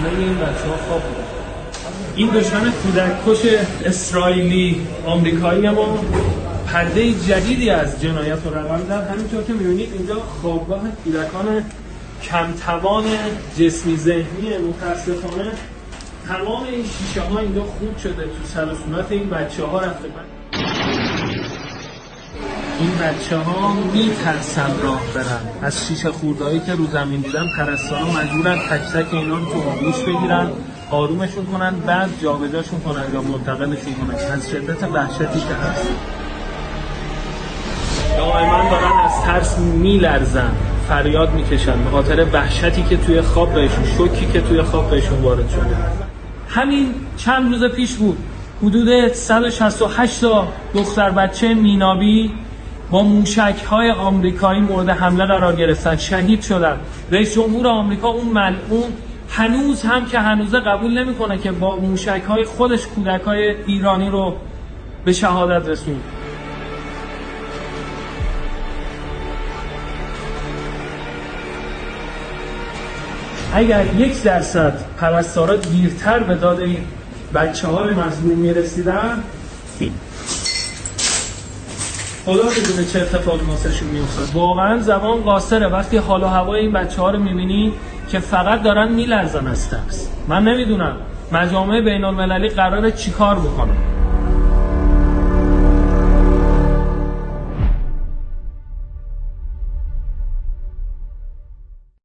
همه این بچه ها خواب بودن. این دشمن کودککش اسرائیلی آمریکایی ما پرده جدیدی از جنایت رو رقم زد. همینطور که می‌بینید اینجا خوابگاه کودکان کم‌توان جسمی ذهنی. متاسفانه تمام این شیشه ها اینجا خورد شده، تو سر و صورت این بچه ها رفته. این بچه ها میترسن راه برن از شیشه خوردهایی که رو زمین دیدن. پرستارا مجبورن تک تک اینا رو تو آغوش بگیرن، آرومشون کنن، بعد جابجاشون کنن یا منتقلشون کنن از شدت وحشتی که هست. دائما دارن از ترس میلرزن، فریاد میکشن به خاطر وحشتی که توی خواب بهشون، شوکی که توی خواب بهشون وارد شده. همین چند روز پیش بود حدود 168 تا دختر بچه مینابی با موشک‌های آمریکایی مورد حمله قرار گرفتن، شهید شدن. رئیس جمهور آمریکا اون ملعون هنوز هم که هنوزه قبول نمی‌کنه که با موشک‌های خودش کودک‌های ایرانی رو به شهادت رسوند. اگر 1% پرستارا دیرتر به داد این بچه‌های مظلوم می‌رسیدن، خدا بدونه چه اتفاقی واسهشون میافتاد. واقعا زمان قاصره وقتی حال و هوای این بچه‌ها رو می‌بینی که فقط دارن میلرزن از ترس. من نمیدونم مجامع بین‌المللی قراره چیکار بکنن.